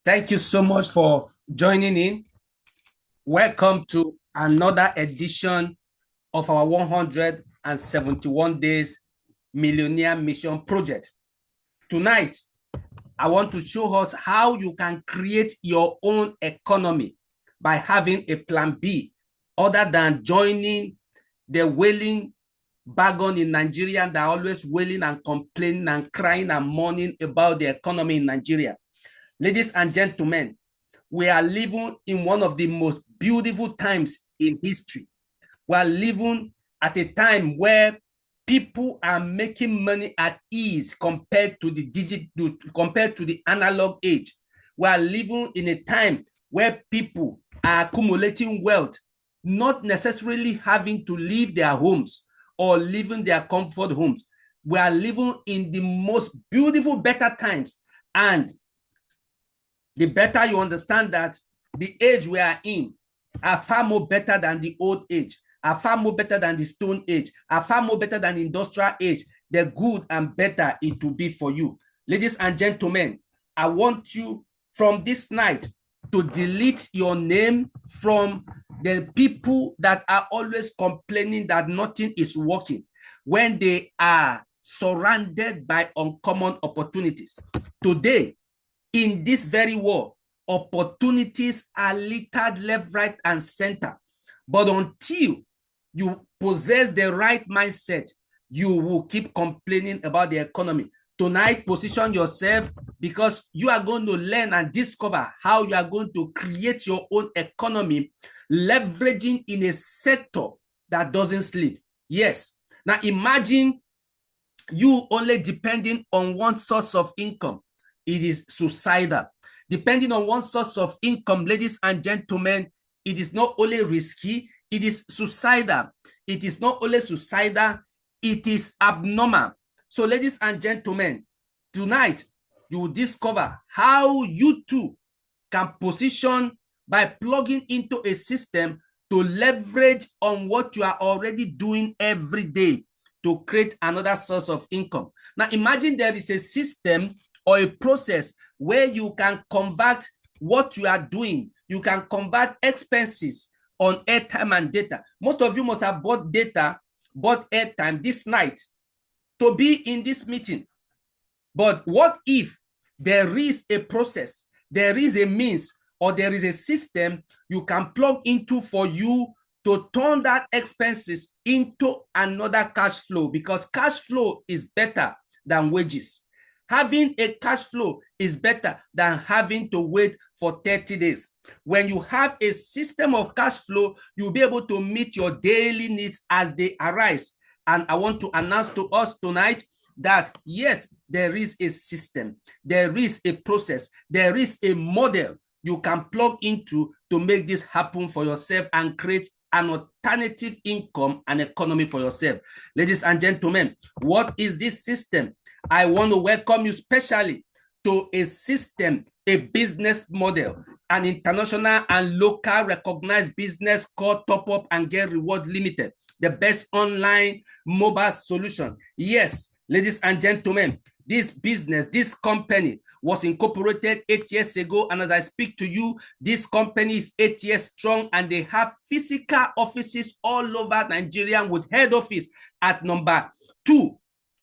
Thank you so much for joining in. Welcome to another edition of our 171 Days Millionaire Mission Project. Tonight, I want to show us how you can create your own economy by having a plan B other than joining the wailing wagon in Nigeria that are always wailing and complaining and crying and mourning about the economy in Nigeria. Ladies and gentlemen, we are living in one of the most beautiful times in history. We are living at a time where people are making money at ease compared to the analog age. We are living in a time where people are accumulating wealth, not necessarily having to leave their homes or living their comfort homes. We are living in the most beautiful, better times. And the better you understand that the age we are in are far more better than the old age, are far more better than the stone age, are far more better than the industrial age, the good and better it will be for you. Ladies and gentlemen, I want you from this night to delete your name from the people that are always complaining that nothing is working when they are surrounded by uncommon opportunities. Today, in this very war, opportunities are littered left, right, and center. But until you possess the right mindset, you will keep complaining about the economy. Tonight, position yourself because you are going to learn and discover how you are going to create your own economy, leveraging in a sector that doesn't sleep. Yes. Now imagine you only depending on one source of income. It is suicidal. Depending on one source of income, ladies and gentlemen, it is not only risky, it is suicidal. It is not only suicidal, it is abnormal. So, ladies and gentlemen, tonight you will discover how you too can position by plugging into a system to leverage on what you are already doing every day to create another source of income. Now, imagine there is a system or a process where you can convert what you are doing. You can convert expenses on airtime and data. Most of you must have bought data, bought airtime this night to be in this meeting. But what if there is a process, there is a means, or there is a system you can plug into for you to turn that expenses into another cash flow? Because cash flow is better than wages. Having a cash flow is better than having to wait for 30 days. When you have a system of cash flow, you'll be able to meet your daily needs as they arise. And I want to announce to us tonight that yes, there is a system, there is a process, there is a model you can plug into to make this happen for yourself and create an alternative income and economy for yourself. Ladies and gentlemen, what is this system? I want to welcome you specially to a system, a business model, an international and local recognized business called Top Up and Get Reward Limited, the best online mobile solution. Yes, ladies and gentlemen, this business, this company was incorporated 8 years ago. And as I speak to you, this company is 8 years strong and they have physical offices all over Nigeria with head office at number 2.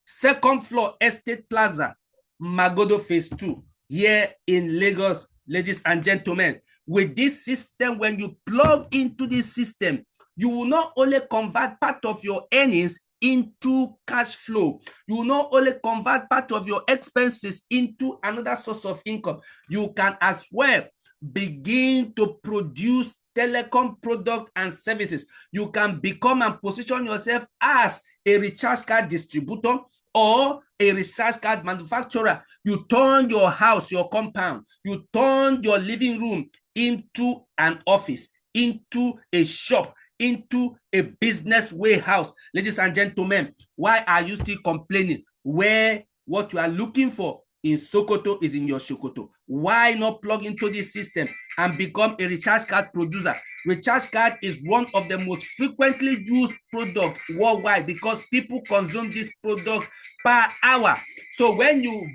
Second floor Estate Plaza, Magodo Phase 2, here in Lagos. Ladies and gentlemen, with this system, when you plug into this system, you will not only convert part of your earnings into cash flow, you will not only convert part of your expenses into another source of income, you can as well begin to produce telecom product and services. You can become and position yourself as a recharge card distributor or a recharge card manufacturer. You turn your house, your compound, you turn your living room into an office, into a shop, into a business warehouse. Ladies and gentlemen, why are you still complaining where what you are looking for in Sokoto is in your Sokoto? Why not plug into this system and become a recharge card producer? Recharge card is one of the most frequently used products worldwide because people consume this product per hour. So when you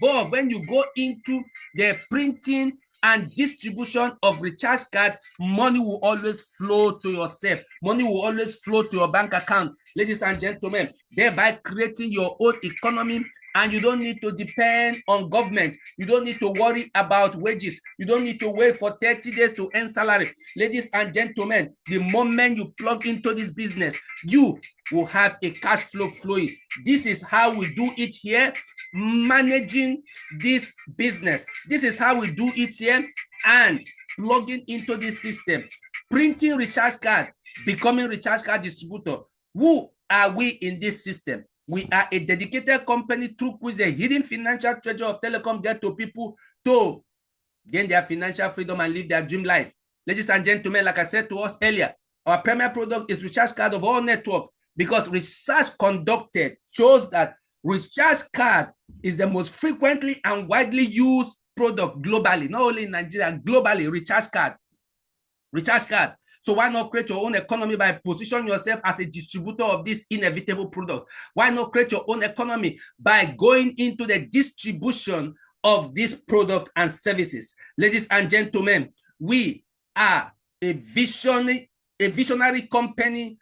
go into the printing and distribution of recharge card, money will always flow to yourself. Money will always flow to your bank account, ladies and gentlemen, thereby creating your own economy. And you don't need to depend on government. You don't need to worry about wages. You don't need to wait for 30 days to earn salary. Ladies and gentlemen, the moment you plug into this business, you will have a cash flow flowing. This is how we do it here, managing this business. This is how we do it here, and plugging into this system, printing recharge card, becoming recharge card distributor. Who are we in this system? We are a dedicated company through which the hidden financial treasure of telecom get to people to gain their financial freedom and live their dream life. Ladies and gentlemen, like I said to us earlier, our premier product is recharge card of all network, because research conducted shows that recharge card is the most frequently and widely used product globally, not only in Nigeria, globally. Recharge card. So why not create your own economy by positioning yourself as a distributor of this inevitable product? Why not create your own economy by going into the distribution of this product and services? Ladies and gentlemen, we are a visionary company.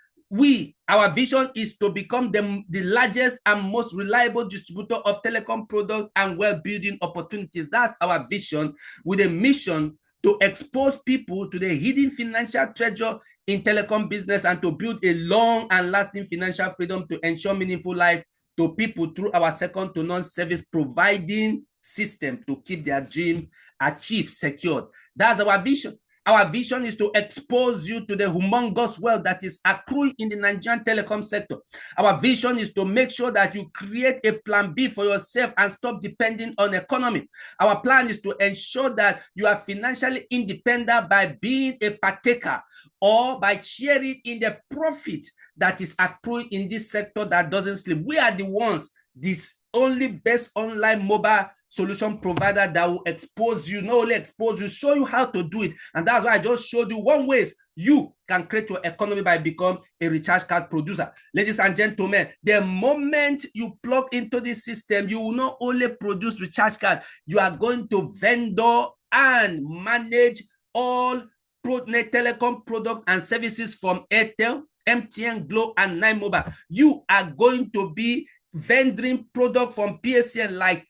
Our vision is to become the largest and most reliable distributor of telecom products and well-building opportunities. That's our vision, with a mission to expose people to the hidden financial treasure in telecom business and to build a long and lasting financial freedom to ensure meaningful life to people through our second to none service providing system to keep their dream achieved, secured. That's our vision. Our vision is to expose you to the humongous wealth that is accruing in the Nigerian telecom sector. Our vision is to make sure that you create a plan B for yourself and stop depending on economy. Our plan is to ensure that you are financially independent by being a partaker or by sharing in the profit that is accruing in this sector that doesn't sleep. We are the ones, this only best online mobile solution provider that will expose you, not only expose you, show you how to do it. And that's why I just showed you one ways you can create your economy by becoming a recharge card producer. Ladies and gentlemen, the moment you plug into this system, you will not only produce recharge card, you are going to vendor and manage all telecom products and services from Airtel, MTN, Glo, and 9Mobile. You are going to be vendoring product from PSN like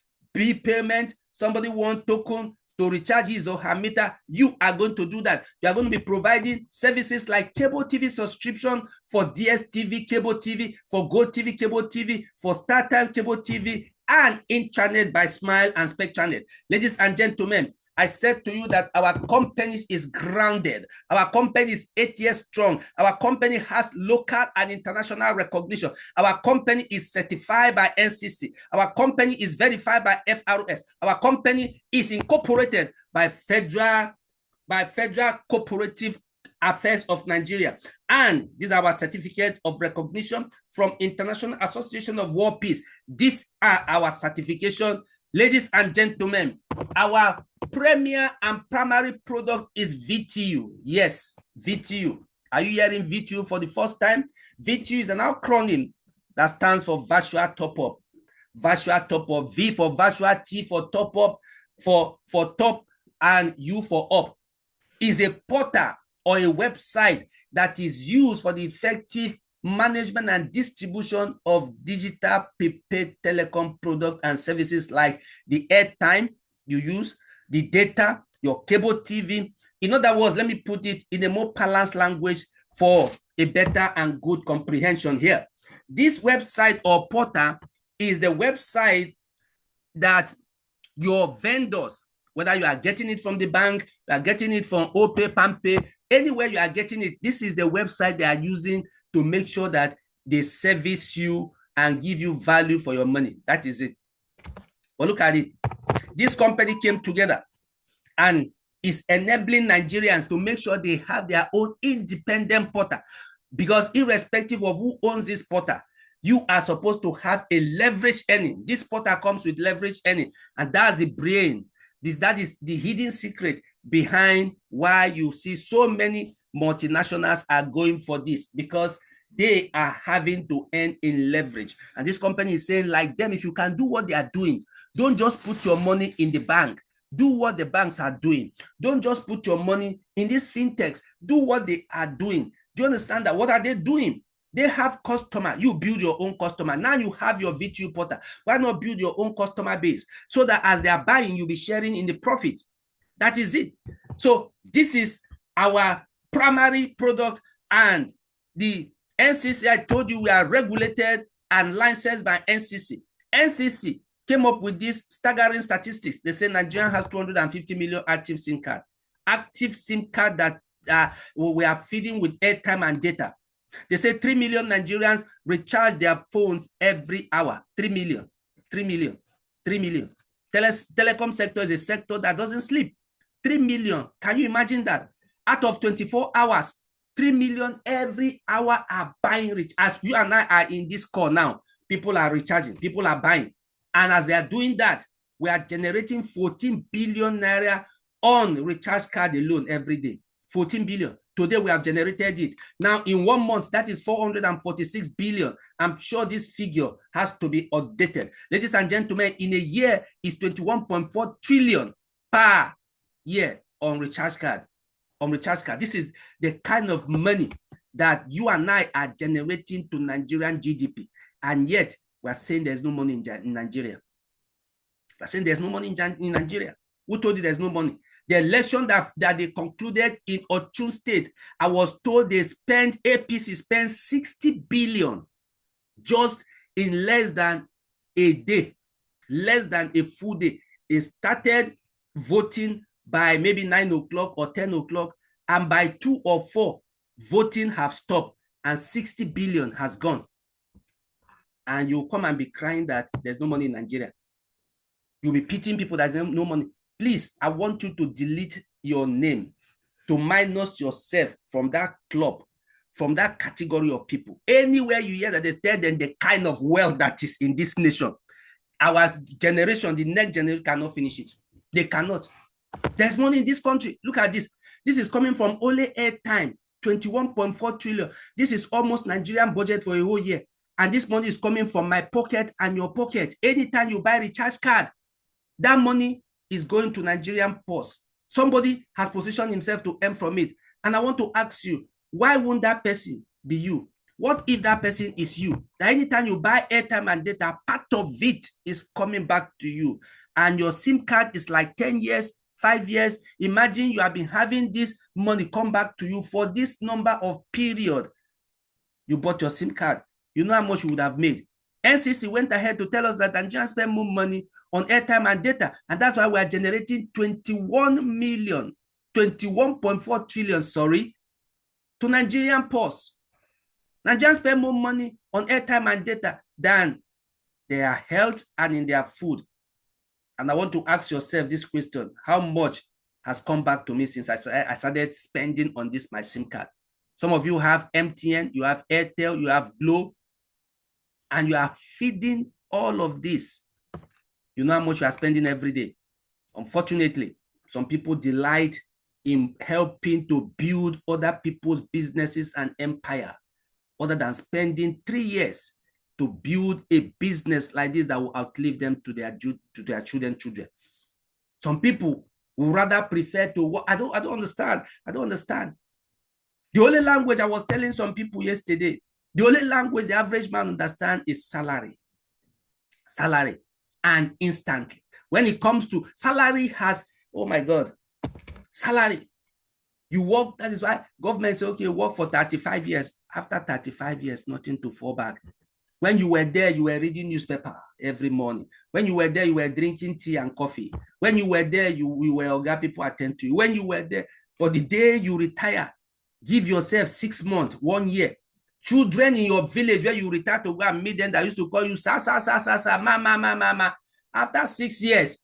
payment. Somebody want token to recharge his or her meter, you are going to do that. You are going to be providing services like cable TV subscription for DSTV cable TV, for GoTV cable TV, for StarTime cable TV, and Intranet by Smile and SpectraNet. Ladies and gentlemen, I said to you that our company is grounded. Our company is 8 years strong. Our company has local and international recognition. Our company is certified by NCC. Our company is verified by FRS. Our company is incorporated by Federal Cooperative Affairs of Nigeria. And these are our certificate of recognition from International Association of World Peace. These are our certification. Ladies and gentlemen, our premier and primary product is VTU. Yes, VTU. Are you hearing VTU for the first time? VTU is an acronym that stands for Virtual Top-Up. Virtual Top-Up. V for virtual, T for top-up, for top, and U for up. Is a portal or a website that is used for the effective management and distribution of digital prepaid telecom products and services like the airtime you use, the data, your cable TV. In other words, let me put it in a more balanced language for a better and good comprehension here. This website or portal is the website that your vendors, whether you are getting it from the bank, you are getting it from OPay, PAMPay, anywhere you are getting it, this is the website they are using to make sure that they service you and give you value for your money. That is it. But look at it. This company came together and is enabling Nigerians to make sure they have their own independent portal. Because irrespective of who owns this portal, you are supposed to have a leverage earning. This portal comes with leverage earning, and that's the brain. That is the hidden secret behind why you see so many multinationals are going for this, because they are having to earn in leverage. And this company is saying, like them, if you can do what they are doing, don't just put your money in the bank. Do what the banks are doing. Don't just put your money in these fintechs. Do what they are doing. Do you understand that? What are they doing? They have customer. You build your own customer. Now you have your V2 portal. Why not build your own customer base so that as they are buying, you'll be sharing in the profit? That is it. So this is our primary product, and the NCC, I told you we are regulated and licensed by NCC. NCC came up with these staggering statistics. They say Nigeria has 250 million active SIM card. Active SIM card that we are feeding with airtime and data. They say 3 million Nigerians recharge their phones every hour. 3 million. 3 million. 3 million. Telecom sector is a sector that doesn't sleep. 3 million. Can you imagine that? Out of 24 hours, 3 million every hour are buying rich. As you and I are in this call now, people are recharging, people are buying. And as they are doing that, we are generating 14 billion naira on recharge card alone every day. 14 billion. Today we have generated it. Now in 1 month, that is 446 billion. I'm sure this figure has to be updated. Ladies and gentlemen, in a year is 21.4 trillion per year on recharge card. On recharge card. This is the kind of money that you and I are generating to Nigerian GDP. And yet we are saying there's no money in Nigeria. We're saying there's no money in Nigeria. Who told you there's no money? The election that they concluded in Ochun State, I was told APC spent 60 billion just in less than a day, less than a full day. They started voting by maybe 9 o'clock or 10 o'clock, and by 2 or 4, voting have stopped, and 60 billion has gone. And you come and be crying that there's no money in Nigeria. You'll be pitying people that there's no money. Please, I want you to delete your name, to minus yourself from that club, from that category of people. Anywhere you hear that they tell them the kind of wealth that is in this nation, our generation, the next generation cannot finish it. They cannot. There's money in this country. Look at this. This is coming from only airtime, 21.4 trillion. This is almost Nigerian budget for a whole year. And this money is coming from my pocket and your pocket. Anytime you buy a recharge card, that money is going to Nigerian purse. Somebody has positioned himself to earn from it. And I want to ask you, why won't that person be you? What if that person is you? That anytime you buy airtime and data, part of it is coming back to you. And your SIM card is like 10 years, 5 years. Imagine you have been having this money come back to you for this number of period. You bought your SIM card. You know how much you would have made. NCC went ahead to tell us that Nigerians spend more money on airtime and data, and that's why we are generating 21.4 trillion, to Nigerian purse. Nigerians spend more money on airtime and data than their health and in their food. And I want to ask yourself this question: how much has come back to me since I started spending on this my SIM card? Some of you have MTN, you have Airtel, you have Glo, and you are feeding all of this. You know how much you are spending every day. Unfortunately, some people delight in helping to build other people's businesses and empire, other than spending 3 years to build a business like this that will outlive them to their children. Some people would rather prefer to work. I don't understand. I don't understand. The only language I was telling some people yesterday, the only language the average man understands is salary. Salary. And instantly. When it comes to salary has, oh my God, salary. You work, that is why government say, okay, work for 35 years. After 35 years, nothing to fall back. When you were there, you were reading newspaper every morning. When you were there, you were drinking tea and coffee. When you were there, you were Oga, people attend to you. When you were there, but the day you retire, give yourself 6 months, 1 year. Children in your village where you retire to go and meet them that used to call you sa, mama. After 6 years,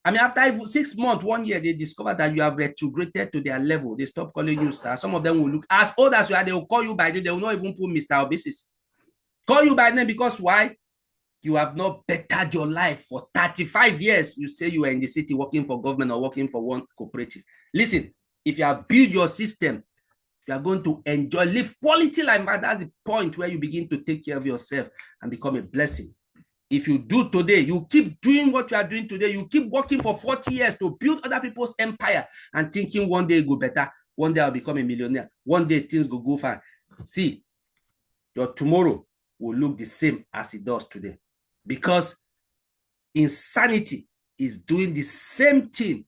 after 6 months, 1 year, they discover that you have retrograded to their level. They stop calling you sir. Some of them will look as old as you are. They will call you by name. They will not even put Mr. Obesis. Call you by name because why? You have not bettered your life for 35 years. You say you are in the city working for government or working for one cooperative. Listen, if you have built your system, you are going to enjoy, live quality life. That's the point where you begin to take care of yourself and become a blessing If you do today, you keep doing what you are doing today, you keep working for 40 years to build other people's empire and thinking one day it will go better, one day I'll become a millionaire, one day things will go fine. See, your tomorrow will look the same as it does today, because insanity is doing the same thing,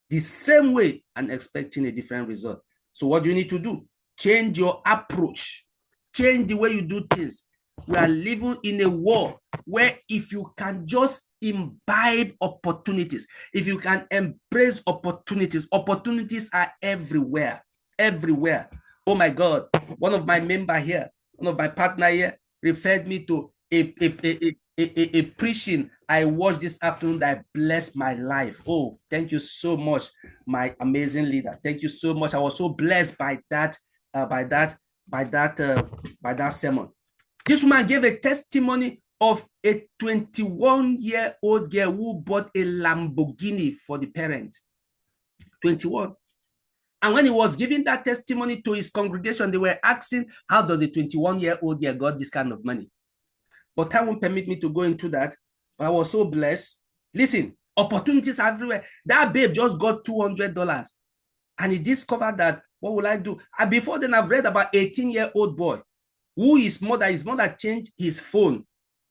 the same way, and expecting a different result. So what do you need to do? Change your approach. Change the way you do things. We are living in a world where if you can just imbibe opportunities, if you can embrace opportunities, opportunities are everywhere, everywhere. Oh my God, one of my member here, one of my partner here referred me to a preaching I watched this afternoon that blessed my life. Oh, thank you so much, my amazing leader. Thank you so much. I was so blessed by that sermon. This woman gave a testimony of a 21-year-old girl who bought a Lamborghini for the parent. 21. And when he was giving that testimony to his congregation, they were asking, how does a 21-year-old girl got this kind of money? But time won't permit me to go into that. But I was so blessed. Listen, opportunities everywhere. That babe just got $200. And he discovered that, what will I do? And before then, I've read about 18-year-old boy who his mother changed his phone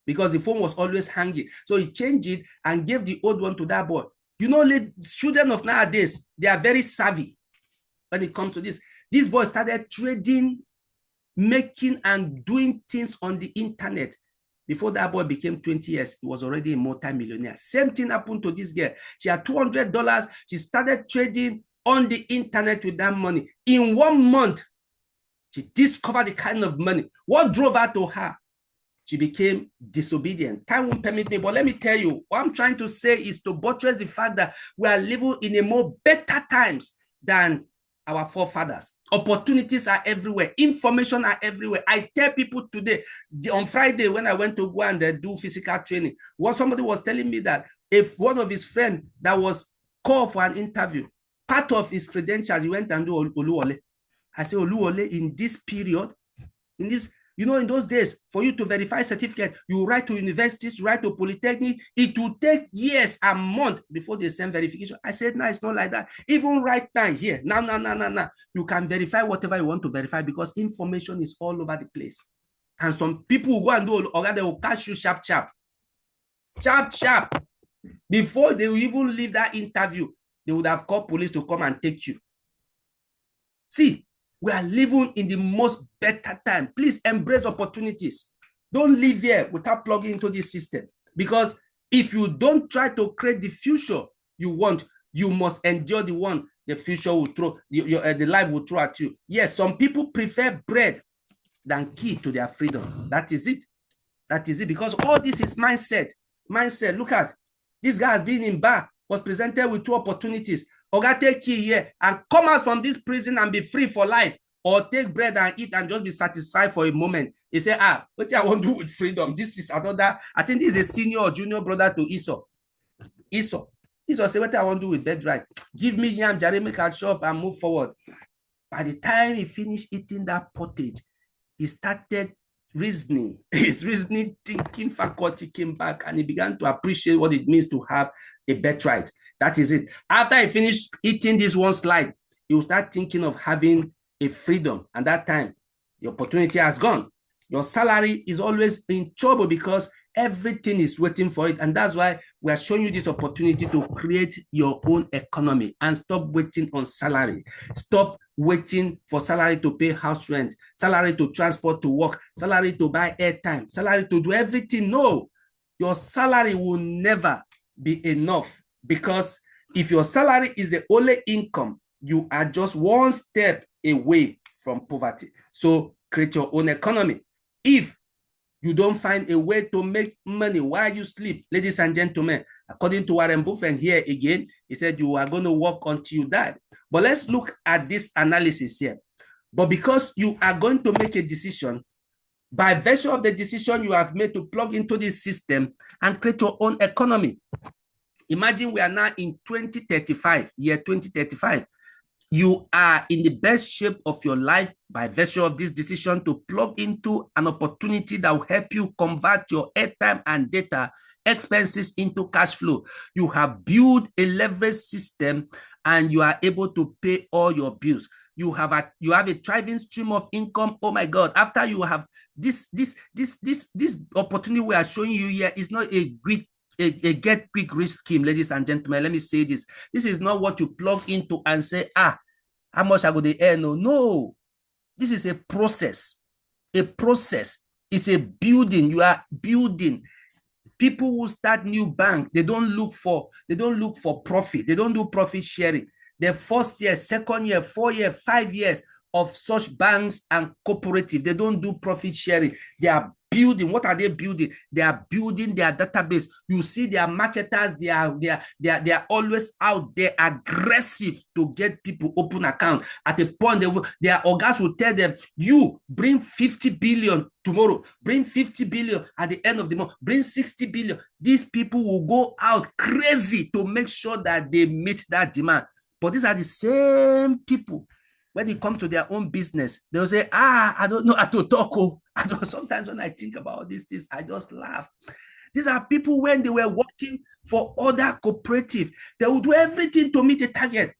because the phone was always hanging. So he changed it and gave the old one to that boy. You know, children of nowadays, they are very savvy when it comes to this. This boy started trading, making and doing things on the internet. Before that boy became 20 years, he was already a multi-millionaire. Same thing happened to this girl. She had $200. She started trading on the internet with that money. In 1 month, she discovered the kind of money. What drove her to her? She became disobedient. Time won't permit me, but let me tell you, what I'm trying to say is to buttress the fact that we are living in a more better times than our forefathers. Opportunities are everywhere. Information are everywhere. I tell people today, on Friday, when I went to go and do physical training, somebody was telling me that if one of his friends that was called for an interview, part of his credentials, he went and do Oluwole. I say, Oluwole, in this period, in this, you know, in those days, for you to verify certificate, you write to universities, write to polytechnic. It will take years and months before they send verification. I said, no, it's not like that. Even right now here, now, you can verify whatever you want to verify because information is all over the place. And some people will go and do, or they will catch you sharp. Before they will even leave that interview, they would have called police to come and take you. See, we are living in the most better time. Please embrace opportunities. Don't live here without plugging into this system. Because if you don't try to create the future you want, you must endure the one the future will throw, the life will throw at you. Yes, some people prefer bread than key to their freedom. That is it. That is it. Because all this is mindset. Mindset. Look at this guy has been in bar, was presented with 2 opportunities. Oga, take key here and come out from this prison and be free for life, or take bread and eat and just be satisfied for a moment. He said, what I want to do with freedom? This is another, I think this is a senior or junior brother to Esau. Esau said, what I want to do with birthright? Give me yam, Jerry, make a shop and move forward. By the time he finished eating that pottage, he started reasoning. His reasoning, thinking faculty came back, and he began to appreciate what it means to have a birthright. That is it. After he finished eating this one slide, he will start thinking of having a freedom. And that time, the opportunity has gone. Your salary is always in trouble because everything is waiting for it. And that's why we are showing you this opportunity to create your own economy and stop waiting on salary. Stop waiting for salary to pay house rent, salary to transport to work, salary to buy airtime, salary to do everything. No, your salary will never be enough, because if your salary is the only income, you are just one step away from poverty. So create your own economy. If you don't find a way to make money while you sleep, ladies and gentlemen, according to Warren Buffett here again, he said you are going to work until you die. But let's look at this analysis here. But because you are going to make a decision, by virtue of the decision you have made to plug into this system and create your own economy. Imagine we are now in 2035, year 2035. You are in the best shape of your life by virtue of this decision to plug into an opportunity that will help you convert your airtime and data expenses into cash flow. You have built a leverage system and you are able to pay all your bills. You have a thriving stream of income. Oh my God! After you have this opportunity we are showing you here is not a get quick rich scheme, ladies and gentlemen. Let me say this. This is not what you plug into and say, how much I go to earn? No. This is a process. A process is a building. You are building. People who start new bank, they don't look for profit. They don't do profit sharing. The first year, second year, 4 year, 5 years of such banks and cooperative, they don't do profit sharing. They are building. What are they building? They are building their database. You see their marketers, they are always out there aggressive to get people open account. At a point, their organs will tell them, you bring 50 billion tomorrow, bring 50 billion at the end of the month, bring 60 billion. These people will go out crazy to make sure that they meet that demand. But these are the same people. When it comes to their own business, they'll say, I don't know how to talk. Sometimes when I think about these things, I just laugh. These are people when they were working for other cooperative, they would do everything to meet a target.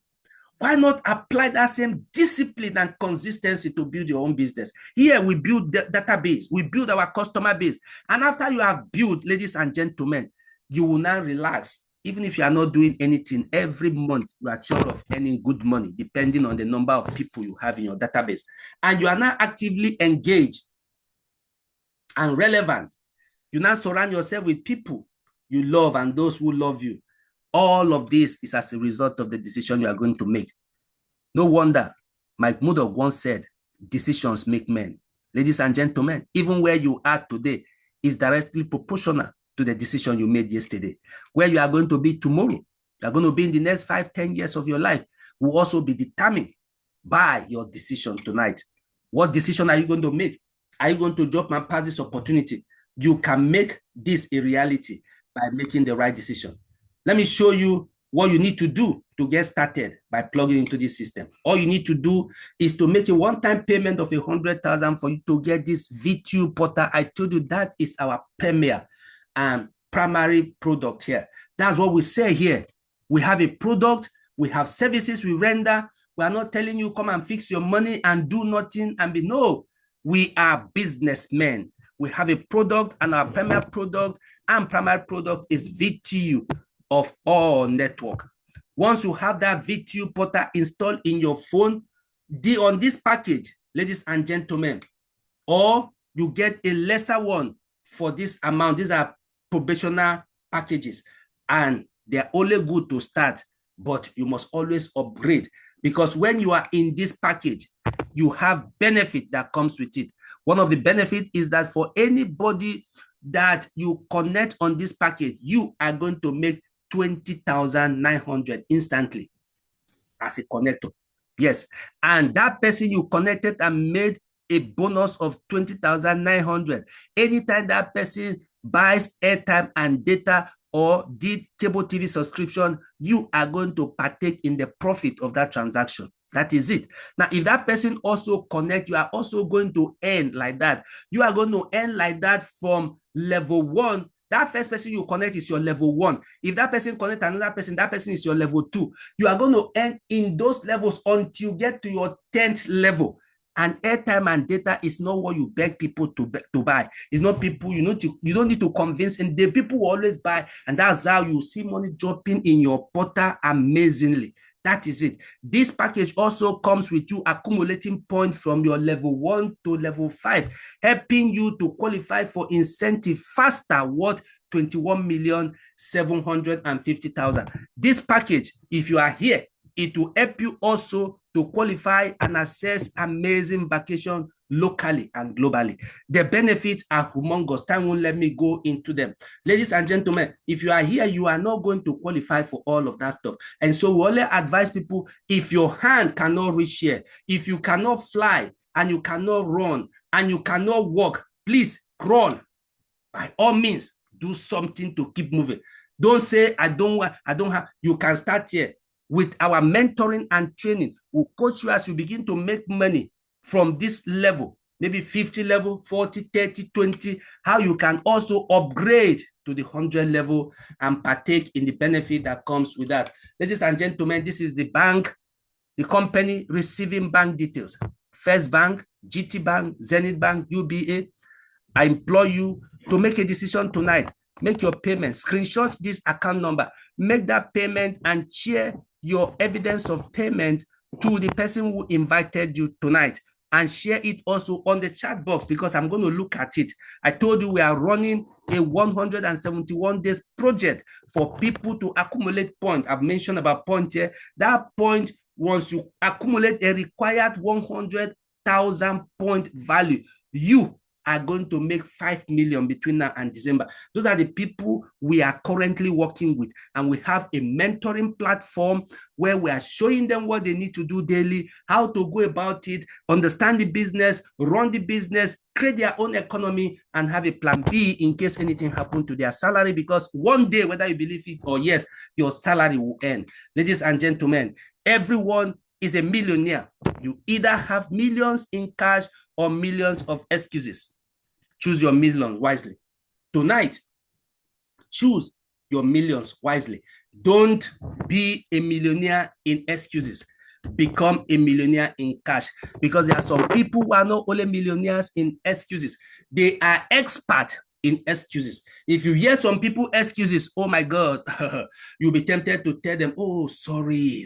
Why not apply that same discipline and consistency to build your own business? Here we build the database, we build our customer base. And after you have built, ladies and gentlemen, you will now relax. Even if you are not doing anything, every month you are sure of earning good money, depending on the number of people you have in your database. And you are now actively engaged and relevant. You now surround yourself with people you love and those who love you. All of this is as a result of the decision you are going to make. No wonder Mike Murdoch once said, decisions make men. Ladies and gentlemen, even where you are today is directly proportional to the decision you made yesterday. Where you are going to be tomorrow, you are going to be in the next 5-10 years of your life, will also be determined by your decision tonight. What decision are you going to make? Are you going to drop and pass this opportunity? You can make this a reality by making the right decision. Let me show you what you need to do to get started by plugging into this system. All you need to do is to make a one-time payment of 100,000 for you to get this V2 portal. I told you that is our premier and primary product here. That's what we say here. We have a product, we have services we render. We are not telling you come and fix your money and do nothing and be, no, we are businessmen. We have a product and our primary product and primary product is VTU of all network. Once you have that VTU portal installed in your phone, on this package, ladies and gentlemen, or you get a lesser one for this amount. These are probational packages and they're only good to start, but you must always upgrade because when you are in this package, you have benefit that comes with it. One of the benefits is that for anybody that you connect on this package, you are going to make 20,900 instantly as a connector. Yes, and that person you connected and made a bonus of 20,900. Anytime that person buys airtime and data or did cable TV subscription, you are going to partake in the profit of that transaction. That is it. Now, if that person also connect, you are also going to earn like that. You are going to earn like that from level 1. That first person you connect is your level 1. If that person connect another person, that person is your level 2. You are going to earn in those levels until you get to your 10th level. And airtime and data is not what you beg people to buy. It's not people you don't need to convince, and the people will always buy, and that's how you see money dropping in your portal amazingly. That is it. This package also comes with you accumulating points from your level 1 to level 5, helping you to qualify for incentive faster, worth 21,750,000. This package, if you are here, it will help you also to qualify and access amazing vacation locally and globally. The benefits are humongous. Time won't let me go into them. Ladies and gentlemen, if you are here, you are not going to qualify for all of that stuff. And so we only advise people, if your hand cannot reach here, if you cannot fly and you cannot run and you cannot walk, please crawl. By all means, do something to keep moving. Don't say, I don't have, you can start here. with our mentoring and training. We'll coach you as you begin to make money from this level, maybe 50 level, 40, 30, 20, how you can also upgrade to the 100 level and partake in the benefit that comes with that. Ladies and gentlemen, this is the bank, the company receiving bank details. First Bank, GT Bank, Zenith Bank, UBA. I implore you to make a decision tonight. Make your payment, screenshot this account number, make that payment and share your evidence of payment to the person who invited you tonight, and share it also on the chat box, because I'm going to look at it. I told you we are running a 171 days project for people to accumulate points. I've mentioned about point here. That point, once you accumulate a required 100,000 point value, you are going to make 5 million between now and December. Those are the people we are currently working with. And we have a mentoring platform where we are showing them what they need to do daily, how to go about it, understand the business, run the business, create their own economy, and have a plan B in case anything happens to their salary, because one day, whether you believe it or yes, your salary will end. Ladies and gentlemen, everyone is a millionaire. You either have millions in cash or millions of excuses. Choose your millions wisely. Tonight, choose your millions wisely. Don't be a millionaire in excuses. Become a millionaire in cash, because there are some people who are not only millionaires in excuses, they are experts in excuses. If you hear some people excuses, oh my God, you'll be tempted to tell them, oh, sorry.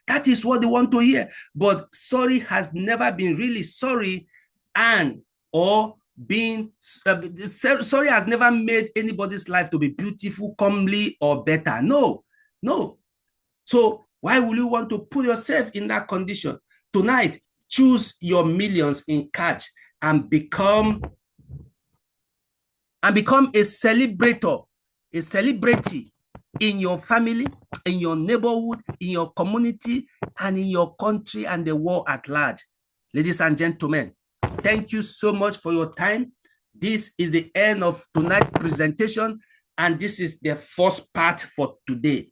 That is what they want to hear. But sorry has never been really sorry, and or being sorry has never made anybody's life to be beautiful, comely, or better. No. So why will you want to put yourself in that condition? Tonight, choose your millions in cash and become a celebrator, a celebrity in your family, in your neighborhood, in your community, and in your country and the world at large. Ladies and gentlemen, thank you so much for your time. This is the end of tonight's presentation, and this is the first part for today.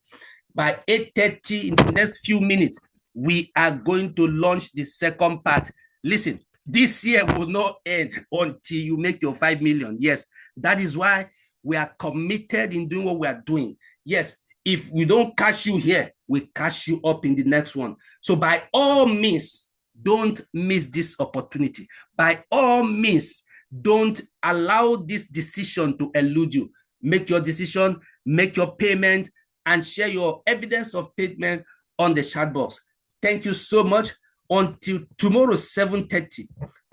By 8:30, in the next few minutes, we are going to launch the second part. Listen, this year will not end until you make your 5 million. Yes, that is why we are committed in doing what we are doing. Yes, if we don't cash you here, we cash you up in the next one. So by all means, don't miss this opportunity. By all means, don't allow this decision to elude you. Make your decision, make your payment, and share your evidence of payment on the chat box. Thank you so much. Until tomorrow, 7:30,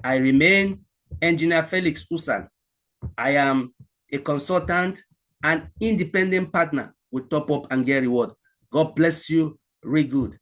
I remain Engineer Felix Usan. I am a consultant and independent partner with Top Up and Get Reward. God bless you. Really good.